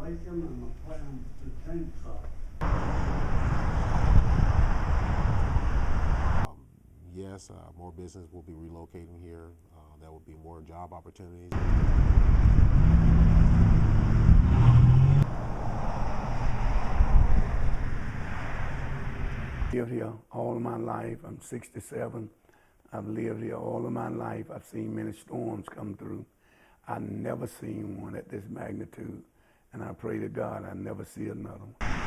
Lincoln and the plan to change that. Yes, more business will be relocating here. There will be more job opportunities. I've lived here all of my life. I'm 67. I've lived here all of my life. I've seen many storms come through. I've never seen one at this magnitude, and I pray to God I never see another one.